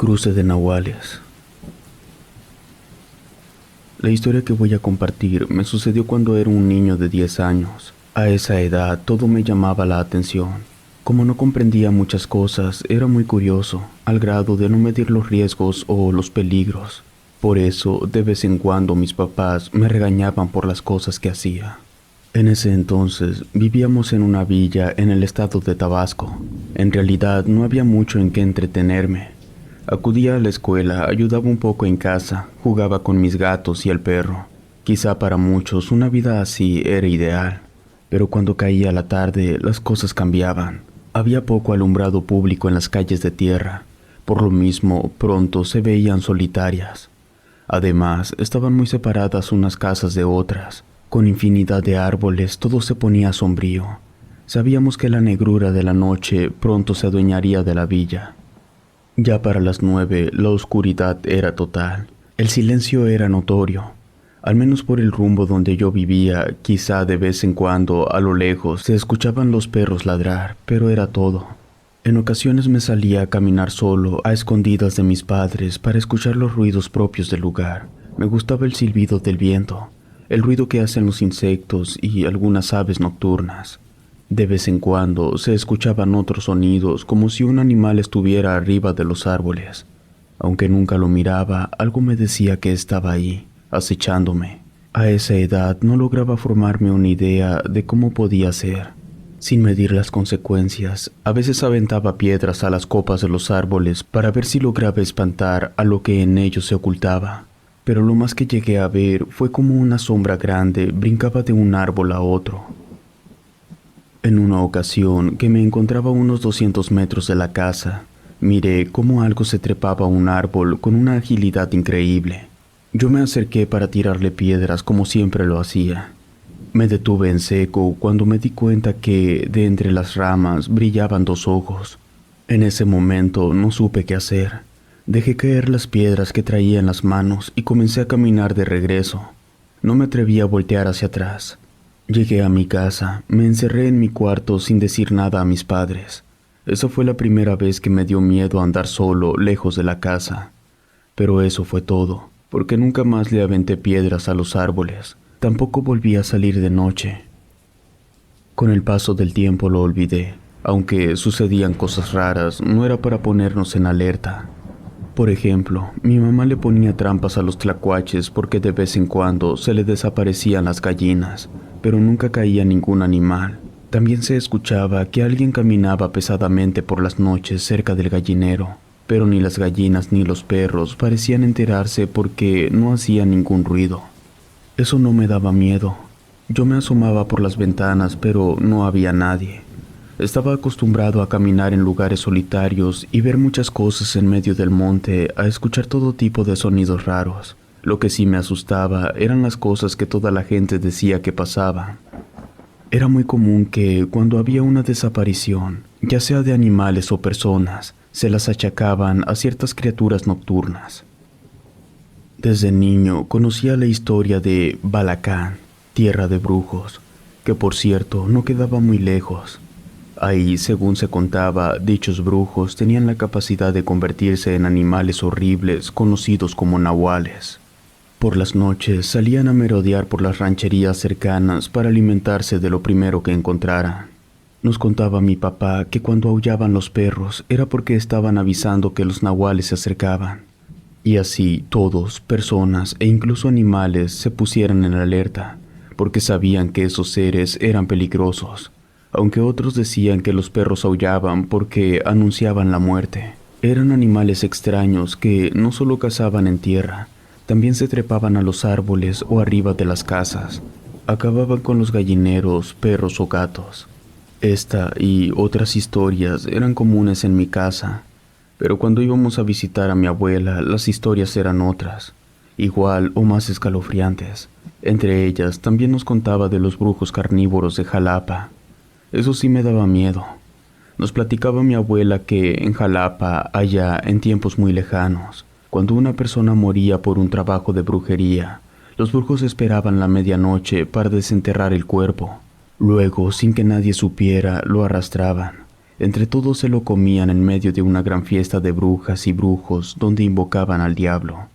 Cruce de nahuales. La historia que voy a compartir me sucedió cuando era un niño de 10 años. A esa edad todo me llamaba la atención. Como no comprendía muchas cosas, era muy curioso, al grado de no medir los riesgos o los peligros. Por eso, de vez en cuando mis papás me regañaban por las cosas que hacía. En ese entonces, vivíamos en una villa en el estado de Tabasco. En realidad, no había mucho en qué entretenerme. Acudía a la escuela, ayudaba un poco en casa, jugaba con mis gatos y el perro. Quizá para muchos una vida así era ideal, pero cuando caía la tarde las cosas cambiaban. Había poco alumbrado público en las calles de tierra, por lo mismo pronto se veían solitarias. Además, estaban muy separadas unas casas de otras. Con infinidad de árboles todo se ponía sombrío. Sabíamos que la negrura de la noche pronto se adueñaría de la villa. Ya para las 9, la oscuridad era total. El silencio era notorio. Al menos por el rumbo donde yo vivía, quizá de vez en cuando, a lo lejos, se escuchaban los perros ladrar, pero era todo. En ocasiones me salía a caminar solo, a escondidas de mis padres, para escuchar los ruidos propios del lugar. Me gustaba el silbido del viento, el ruido que hacen los insectos y algunas aves nocturnas. De vez en cuando se escuchaban otros sonidos como si un animal estuviera arriba de los árboles. Aunque nunca lo miraba, algo me decía que estaba ahí, acechándome. A esa edad no lograba formarme una idea de cómo podía ser. Sin medir las consecuencias, a veces aventaba piedras a las copas de los árboles para ver si lograba espantar a lo que en ellos se ocultaba. Pero lo más que llegué a ver fue como una sombra grande brincaba de un árbol a otro. En una ocasión, que me encontraba a unos 200 metros de la casa, miré cómo algo se trepaba a un árbol con una agilidad increíble. Yo me acerqué para tirarle piedras como siempre lo hacía. Me detuve en seco cuando me di cuenta que de entre las ramas brillaban dos ojos. En ese momento no supe qué hacer. Dejé caer las piedras que traía en las manos y comencé a caminar de regreso. No me atreví a voltear hacia atrás. Llegué a mi casa, me encerré en mi cuarto sin decir nada a mis padres. Esa fue la primera vez que me dio miedo andar solo, lejos de la casa. Pero eso fue todo, porque nunca más le aventé piedras a los árboles. Tampoco volví a salir de noche. Con el paso del tiempo lo olvidé. Aunque sucedían cosas raras, no era para ponernos en alerta. Por ejemplo, mi mamá le ponía trampas a los tlacuaches porque de vez en cuando se le desaparecían las gallinas, pero nunca caía ningún animal. También se escuchaba que alguien caminaba pesadamente por las noches cerca del gallinero, pero ni las gallinas ni los perros parecían enterarse porque no hacían ningún ruido. Eso no me daba miedo. Yo me asomaba por las ventanas, pero no había nadie. Estaba acostumbrado a caminar en lugares solitarios y ver muchas cosas en medio del monte, a escuchar todo tipo de sonidos raros. Lo que sí me asustaba eran las cosas que toda la gente decía que pasaban. Era muy común que, cuando había una desaparición, ya sea de animales o personas, se las achacaban a ciertas criaturas nocturnas. Desde niño conocía la historia de Balacán, tierra de brujos, que por cierto no quedaba muy lejos. Ahí, según se contaba, dichos brujos tenían la capacidad de convertirse en animales horribles conocidos como nahuales. Por las noches salían a merodear por las rancherías cercanas para alimentarse de lo primero que encontraran. Nos contaba mi papá que cuando aullaban los perros era porque estaban avisando que los nahuales se acercaban. Y así todos, personas e incluso animales, se pusieran en alerta, porque sabían que esos seres eran peligrosos. Aunque otros decían que los perros aullaban porque anunciaban la muerte. Eran animales extraños que no solo cazaban en tierra, también se trepaban a los árboles o arriba de las casas. Acababan con los gallineros, perros o gatos. Esta y otras historias eran comunes en mi casa, pero cuando íbamos a visitar a mi abuela, las historias eran otras, igual o más escalofriantes. Entre ellas también nos contaba de los brujos carnívoros de Jalapa. Eso sí me daba miedo. Nos platicaba mi abuela que en Jalapa, allá en tiempos muy lejanos, cuando una persona moría por un trabajo de brujería, los brujos esperaban la medianoche para desenterrar el cuerpo. Luego, sin que nadie supiera, lo arrastraban. Entre todos se lo comían en medio de una gran fiesta de brujas y brujos donde invocaban al diablo.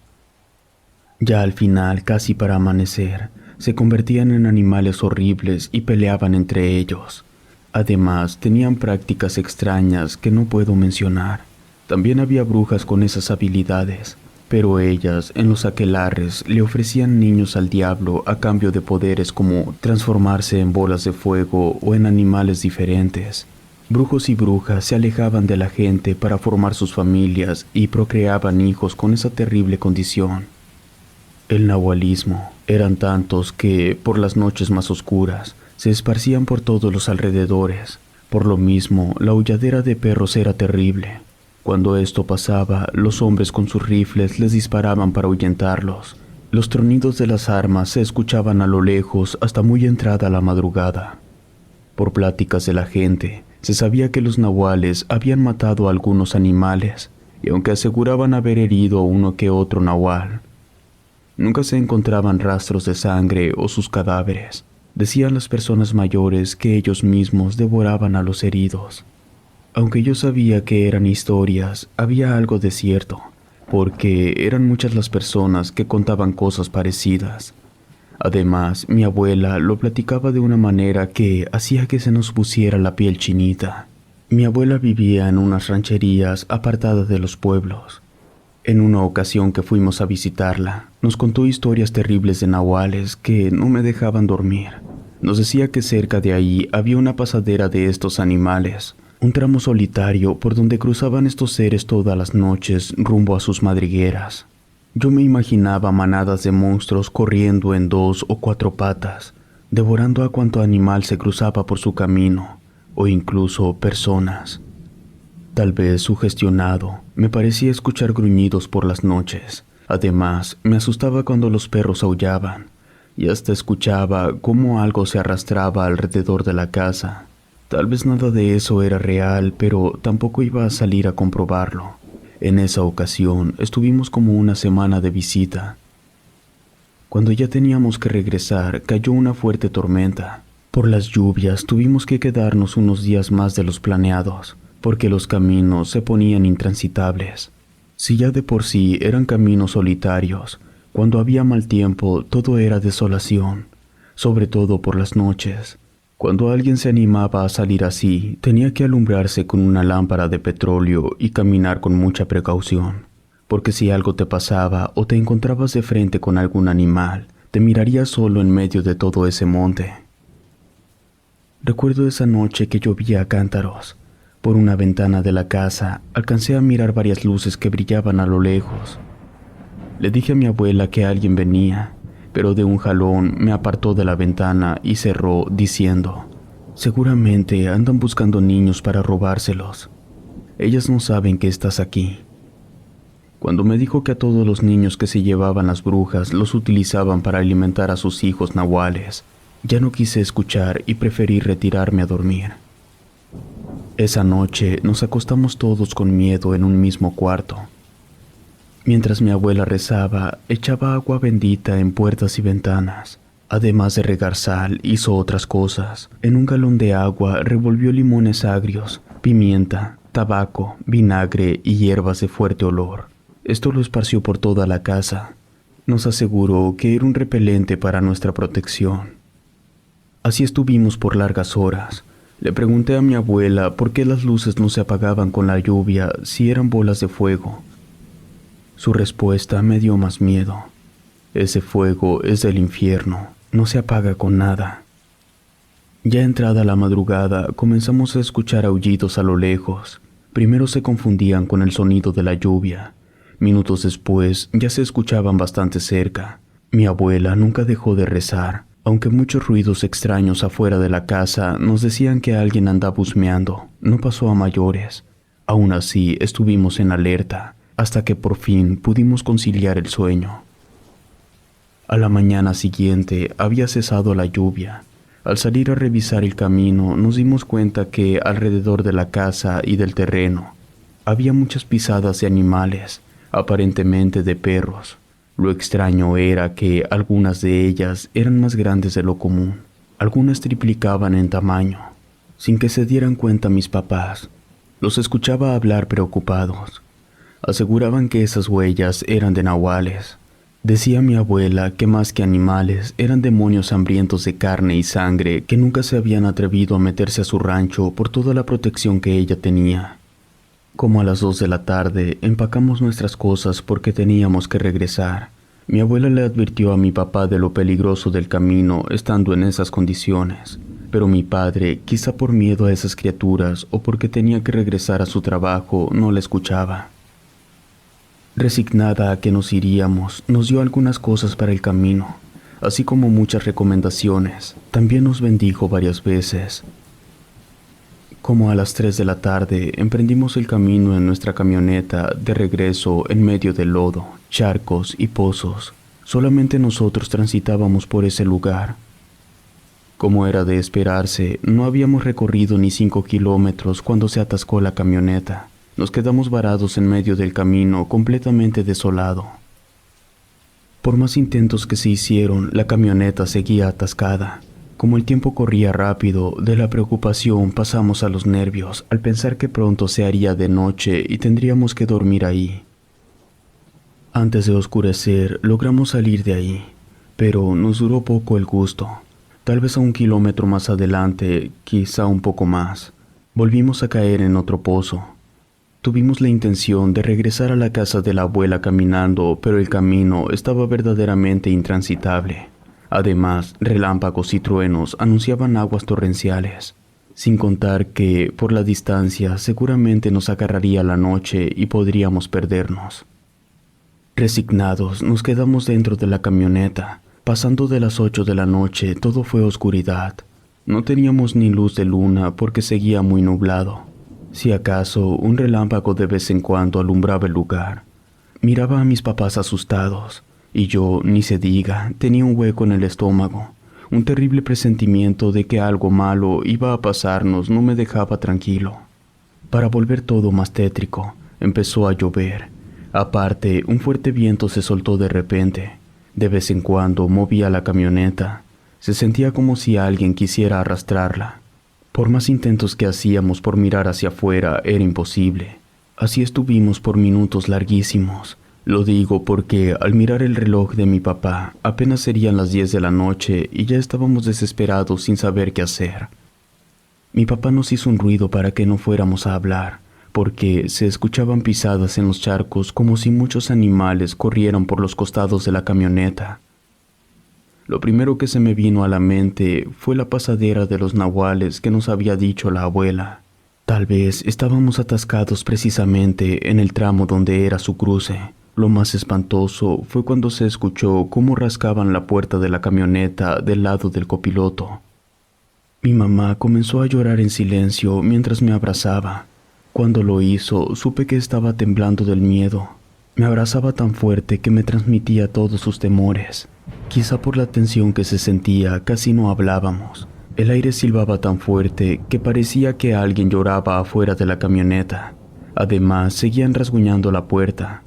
Ya al final, casi para amanecer, se convertían en animales horribles y peleaban entre ellos. Además, tenían prácticas extrañas que no puedo mencionar. También había brujas con esas habilidades, pero ellas, en los aquelarres, le ofrecían niños al diablo a cambio de poderes como transformarse en bolas de fuego o en animales diferentes. Brujos y brujas se alejaban de la gente para formar sus familias y procreaban hijos con esa terrible condición. El nahualismo eran tantos que, por las noches más oscuras, se esparcían por todos los alrededores. Por lo mismo, la aulladera de perros era terrible. Cuando esto pasaba, los hombres con sus rifles les disparaban para ahuyentarlos. Los tronidos de las armas se escuchaban a lo lejos hasta muy entrada la madrugada. Por pláticas de la gente, se sabía que los nahuales habían matado a algunos animales, y aunque aseguraban haber herido a uno que otro nahual, nunca se encontraban rastros de sangre o sus cadáveres. Decían las personas mayores que ellos mismos devoraban a los heridos. Aunque yo sabía que eran historias, había algo de cierto, porque eran muchas las personas que contaban cosas parecidas. Además, mi abuela lo platicaba de una manera que hacía que se nos pusiera la piel chinita. Mi abuela vivía en unas rancherías apartadas de los pueblos. En una ocasión que fuimos a visitarla, nos contó historias terribles de nahuales que no me dejaban dormir. Nos decía que cerca de ahí había una pasadera de estos animales, un tramo solitario por donde cruzaban estos seres todas las noches rumbo a sus madrigueras. Yo me imaginaba manadas de monstruos corriendo en 2 o 4 patas, devorando a cuanto animal se cruzaba por su camino, o incluso personas. Tal vez sugestionado, me parecía escuchar gruñidos por las noches. Además, me asustaba cuando los perros aullaban, y hasta escuchaba cómo algo se arrastraba alrededor de la casa. Tal vez nada de eso era real, pero tampoco iba a salir a comprobarlo. En esa ocasión, estuvimos como una semana de visita. Cuando ya teníamos que regresar, cayó una fuerte tormenta. Por las lluvias, tuvimos que quedarnos unos días más de los planeados, porque los caminos se ponían intransitables. Si ya de por sí eran caminos solitarios, cuando había mal tiempo todo era desolación, sobre todo por las noches. Cuando alguien se animaba a salir así, tenía que alumbrarse con una lámpara de petróleo y caminar con mucha precaución, porque si algo te pasaba o te encontrabas de frente con algún animal, te miraría solo en medio de todo ese monte. Recuerdo esa noche que llovía a cántaros. Por una ventana de la casa, alcancé a mirar varias luces que brillaban a lo lejos. Le dije a mi abuela que alguien venía, pero de un jalón me apartó de la ventana y cerró diciendo: «Seguramente andan buscando niños para robárselos. Ellas no saben que estás aquí». Cuando me dijo que a todos los niños que se llevaban las brujas los utilizaban para alimentar a sus hijos nahuales, ya no quise escuchar y preferí retirarme a dormir. Esa noche nos acostamos todos con miedo en un mismo cuarto. Mientras mi abuela rezaba, echaba agua bendita en puertas y ventanas. Además de regar sal, hizo otras cosas. En un galón de agua revolvió limones agrios, pimienta, tabaco, vinagre y hierbas de fuerte olor. Esto lo esparció por toda la casa. Nos aseguró que era un repelente para nuestra protección. Así estuvimos por largas horas. Le pregunté a mi abuela por qué las luces no se apagaban con la lluvia si eran bolas de fuego. Su respuesta me dio más miedo. Ese fuego es del infierno, no se apaga con nada. Ya entrada la madrugada, comenzamos a escuchar aullidos a lo lejos. Primero se confundían con el sonido de la lluvia. Minutos después, ya se escuchaban bastante cerca. Mi abuela nunca dejó de rezar, aunque muchos ruidos extraños afuera de la casa nos decían que alguien andaba husmeando. No pasó a mayores. Aún así, estuvimos en alerta, hasta que por fin pudimos conciliar el sueño. A la mañana siguiente había cesado la lluvia. Al salir a revisar el camino, nos dimos cuenta que alrededor de la casa y del terreno había muchas pisadas de animales, aparentemente de perros. Lo extraño era que algunas de ellas eran más grandes de lo común. Algunas triplicaban en tamaño. sin que se dieran cuenta mis papás. Los escuchaba hablar preocupados. Aseguraban que esas huellas eran de nahuales. Decía mi abuela que más que animales eran demonios hambrientos de carne y sangre que nunca se habían atrevido a meterse a su rancho por toda la protección que ella tenía. Como a las 2 de la tarde, empacamos nuestras cosas porque teníamos que regresar. Mi abuela le advirtió a mi papá de lo peligroso del camino estando en esas condiciones, pero mi padre, quizá por miedo a esas criaturas o porque tenía que regresar a su trabajo, no la escuchaba. Resignada a que nos iríamos, nos dio algunas cosas para el camino, así como muchas recomendaciones. También nos bendijo varias veces. Como a las 3 de la tarde, emprendimos el camino en nuestra camioneta de regreso en medio del lodo, charcos y pozos. Solamente nosotros transitábamos por ese lugar. Como era de esperarse, no habíamos recorrido ni 5 kilómetros cuando se atascó la camioneta. Nos quedamos varados en medio del camino, completamente desolado. Por más intentos que se hicieron, la camioneta seguía atascada. Como el tiempo corría rápido, de la preocupación pasamos a los nervios al pensar que pronto se haría de noche y tendríamos que dormir ahí. Antes de oscurecer, logramos salir de ahí, pero nos duró poco el gusto. Tal vez a 1 kilómetro más adelante, quizá un poco más, volvimos a caer en otro pozo. Tuvimos la intención de regresar a la casa de la abuela caminando, pero el camino estaba verdaderamente intransitable. Además, relámpagos y truenos anunciaban aguas torrenciales, sin contar que, por la distancia, seguramente nos agarraría la noche y podríamos perdernos. Resignados, nos quedamos dentro de la camioneta. Pasando de las 8 de la noche, todo fue oscuridad. No teníamos ni luz de luna porque seguía muy nublado. Si acaso, un relámpago de vez en cuando alumbraba el lugar. Miraba a mis papás asustados, y yo, ni se diga, tenía un hueco en el estómago. Un terrible presentimiento de que algo malo iba a pasarnos no me dejaba tranquilo. Para volver todo más tétrico, empezó a llover. Aparte, un fuerte viento se soltó de repente. De vez en cuando movía la camioneta. Se sentía como si alguien quisiera arrastrarla. Por más intentos que hacíamos por mirar hacia afuera, era imposible. Así estuvimos por minutos larguísimos. Lo digo porque al mirar el reloj de mi papá, apenas serían las 10 de la noche y ya estábamos desesperados sin saber qué hacer. Mi papá nos hizo un ruido para que no fuéramos a hablar, porque se escuchaban pisadas en los charcos como si muchos animales corrieran por los costados de la camioneta. Lo primero que se me vino a la mente fue la pasadera de los nahuales que nos había dicho la abuela. Tal vez estábamos atascados precisamente en el tramo donde era su cruce. Lo más espantoso fue cuando se escuchó cómo rascaban la puerta de la camioneta del lado del copiloto. Mi mamá comenzó a llorar en silencio mientras me abrazaba. Cuando lo hizo, supe que estaba temblando del miedo. Me abrazaba tan fuerte que me transmitía todos sus temores. Quizá por la tensión que se sentía, casi no hablábamos. El aire silbaba tan fuerte que parecía que alguien lloraba afuera de la camioneta. Además, seguían rasguñando la puerta.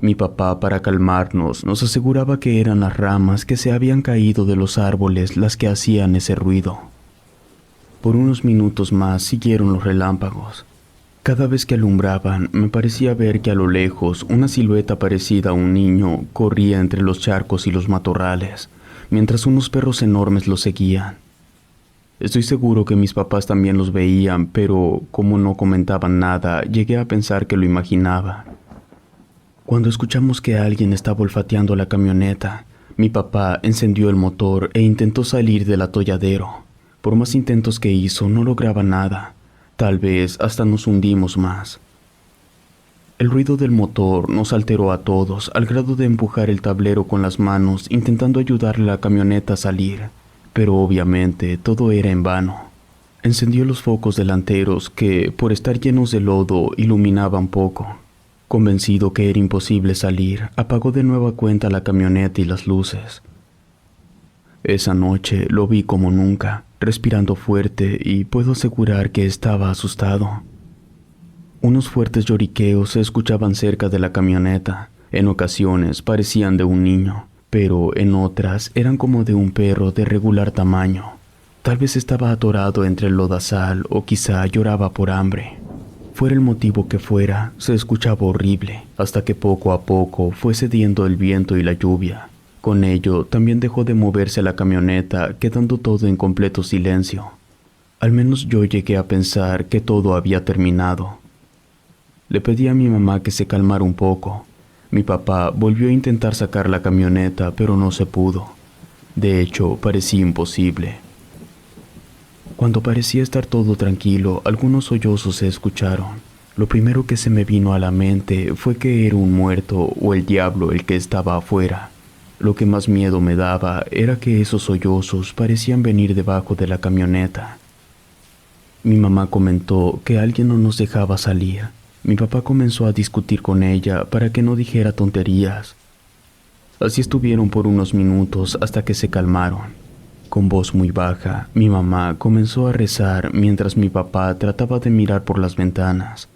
Mi papá, para calmarnos, nos aseguraba que eran las ramas que se habían caído de los árboles las que hacían ese ruido. Por unos minutos más siguieron los relámpagos. Cada vez que alumbraban, me parecía ver que a lo lejos una silueta parecida a un niño corría entre los charcos y los matorrales, mientras unos perros enormes los seguían. Estoy seguro que mis papás también los veían, pero como no comentaban nada, llegué a pensar que lo imaginaba. Cuando escuchamos que alguien estaba olfateando la camioneta, mi papá encendió el motor e intentó salir del atolladero. Por más intentos que hizo, no lograba nada. Tal vez hasta nos hundimos más. El ruido del motor nos alteró a todos al grado de empujar el tablero con las manos intentando ayudarle a la camioneta a salir, pero obviamente todo era en vano. Encendió los focos delanteros que, por estar llenos de lodo, iluminaban poco. Convencido que era imposible salir, apagó de nueva cuenta la camioneta y las luces. Esa noche lo vi como nunca, respirando fuerte, y puedo asegurar que estaba asustado. Unos fuertes lloriqueos se escuchaban cerca de la camioneta. En ocasiones parecían de un niño, pero en otras eran como de un perro de regular tamaño. Tal vez estaba atorado entre el lodazal o quizá lloraba por hambre. Fuera el motivo que fuera, se escuchaba horrible, hasta que poco a poco fue cediendo el viento y la lluvia. Con ello, también dejó de moverse la camioneta, quedando todo en completo silencio. Al menos yo llegué a pensar que todo había terminado. Le pedí a mi mamá que se calmara un poco. Mi papá volvió a intentar sacar la camioneta, pero no se pudo. De hecho, parecía imposible. Cuando parecía estar todo tranquilo, algunos sollozos se escucharon. Lo primero que se me vino a la mente fue que era un muerto o el diablo el que estaba afuera. Lo que más miedo me daba era que esos sollozos parecían venir debajo de la camioneta. Mi mamá comentó que alguien no nos dejaba salir. Mi papá comenzó a discutir con ella para que no dijera tonterías. Así estuvieron por unos minutos hasta que se calmaron. Con voz muy baja, mi mamá comenzó a rezar mientras mi papá trataba de mirar por las ventanas.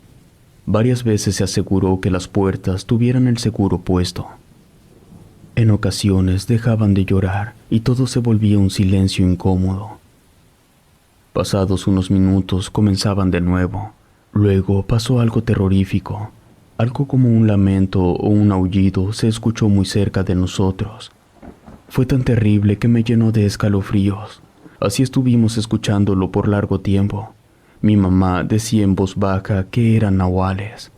Varias veces se aseguró que las puertas tuvieran el seguro puesto. En ocasiones dejaban de llorar y todo se volvía un silencio incómodo. Pasados unos minutos comenzaban de nuevo. Luego pasó algo terrorífico. Algo como un lamento o un aullido se escuchó muy cerca de nosotros. Fue tan terrible que me llenó de escalofríos. Así estuvimos escuchándolo por largo tiempo. Mi mamá decía en voz baja que eran nahuales.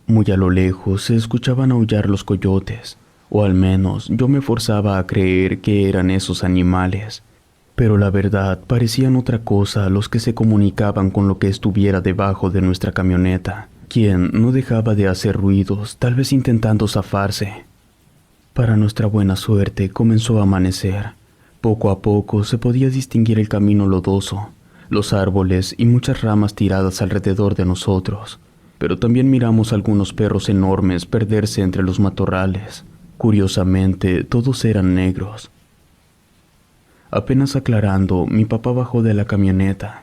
Muy a lo lejos se escuchaban aullar los coyotes, o al menos yo me forzaba a creer que eran esos animales. Pero la verdad parecían otra cosa los que se comunicaban con lo que estuviera debajo de nuestra camioneta, quien no dejaba de hacer ruidos, tal vez intentando zafarse. Para nuestra buena suerte comenzó a amanecer. Poco a poco se podía distinguir el camino lodoso, los árboles y muchas ramas tiradas alrededor de nosotros, pero también miramos algunos perros enormes perderse entre los matorrales. Curiosamente, todos eran negros. Apenas aclarando, mi papá bajó de la camioneta.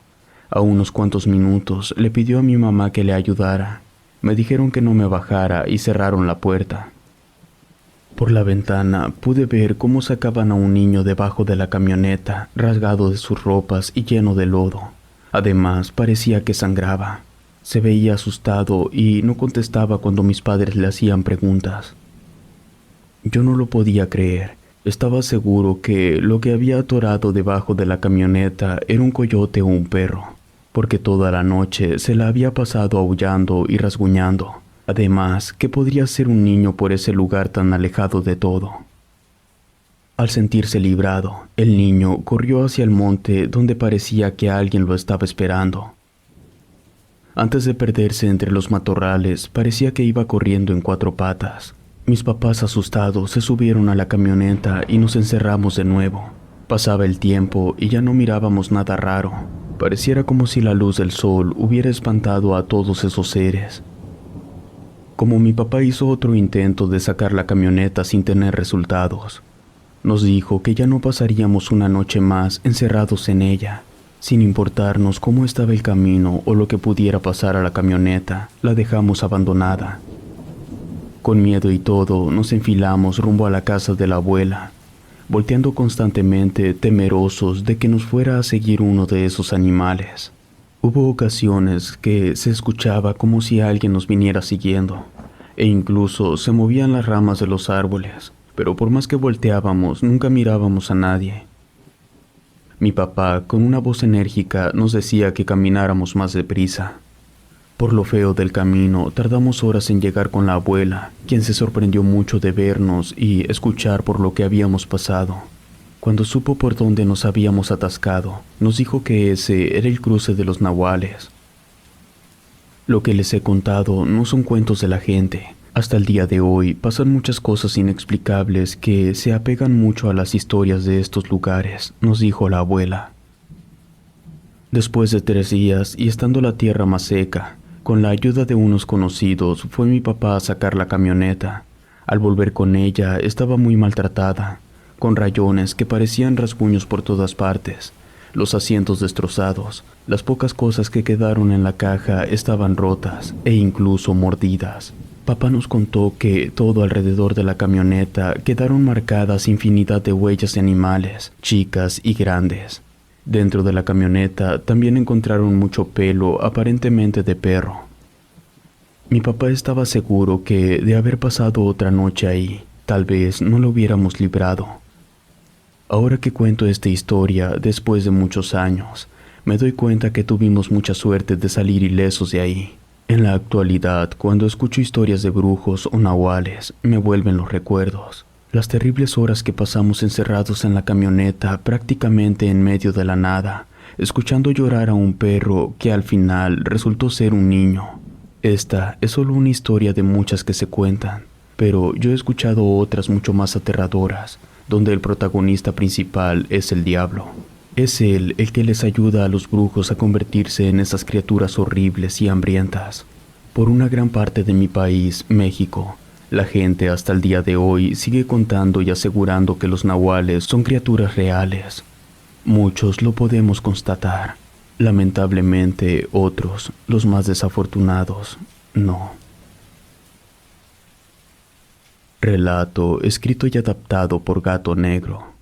A unos cuantos minutos le pidió a mi mamá que le ayudara. Me dijeron que no me bajara y cerraron la puerta. Por la ventana pude ver cómo sacaban a un niño debajo de la camioneta, rasgado de sus ropas y lleno de lodo. Además, parecía que sangraba. Se veía asustado y no contestaba cuando mis padres le hacían preguntas. Yo no lo podía creer. Estaba seguro que lo que había atorado debajo de la camioneta era un coyote o un perro, porque toda la noche se la había pasado aullando y rasguñando. Además, ¿qué podría ser un niño por ese lugar tan alejado de todo? Al sentirse librado, el niño corrió hacia el monte donde parecía que alguien lo estaba esperando. Antes de perderse entre los matorrales, parecía que iba corriendo en 4 patas. Mis papás asustados se subieron a la camioneta y nos encerramos de nuevo. Pasaba el tiempo y ya no mirábamos nada raro. Pareciera como si la luz del sol hubiera espantado a todos esos seres. Como mi papá hizo otro intento de sacar la camioneta sin tener resultados, nos dijo que ya no pasaríamos una noche más encerrados en ella. Sin importarnos cómo estaba el camino o lo que pudiera pasar a la camioneta, la dejamos abandonada. Con miedo y todo, nos enfilamos rumbo a la casa de la abuela, volteando constantemente, temerosos de que nos fuera a seguir uno de esos animales. Hubo ocasiones que se escuchaba como si alguien nos viniera siguiendo, e incluso se movían las ramas de los árboles, pero por más que volteábamos, nunca mirábamos a nadie. Mi papá, con una voz enérgica, nos decía que camináramos más deprisa. Por lo feo del camino, tardamos horas en llegar con la abuela, quien se sorprendió mucho de vernos y escuchar por lo que habíamos pasado. Cuando supo por dónde nos habíamos atascado, nos dijo que ese era el cruce de los nahuales. Lo que les he contado no son cuentos de la gente. Hasta el día de hoy pasan muchas cosas inexplicables que se apegan mucho a las historias de estos lugares, nos dijo la abuela. Después de 3 días y estando la tierra más seca, con la ayuda de unos conocidos fue mi papá a sacar la camioneta. Al volver con ella estaba muy maltratada, con rayones que parecían rasguños por todas partes, los asientos destrozados, las pocas cosas que quedaron en la caja estaban rotas e incluso mordidas. Papá nos contó que todo alrededor de la camioneta quedaron marcadas infinidad de huellas de animales, chicas y grandes. Dentro de la camioneta también encontraron mucho pelo, aparentemente de perro. Mi papá estaba seguro que, de haber pasado otra noche ahí, tal vez no lo hubiéramos librado. Ahora que cuento esta historia, después de muchos años, me doy cuenta que tuvimos mucha suerte de salir ilesos de ahí. En la actualidad, cuando escucho historias de brujos o nahuales, me vuelven los recuerdos. Las terribles horas que pasamos encerrados en la camioneta, prácticamente en medio de la nada, escuchando llorar a un perro que al final resultó ser un niño. Esta es solo una historia de muchas que se cuentan, pero yo he escuchado otras mucho más aterradoras, donde el protagonista principal es el diablo. Es él el que les ayuda a los brujos a convertirse en esas criaturas horribles y hambrientas. Por una gran parte de mi país, México, la gente hasta el día de hoy sigue contando y asegurando que los nahuales son criaturas reales. Muchos lo podemos constatar. Lamentablemente, otros, los más desafortunados, no. Relato escrito y adaptado por Gato Negro.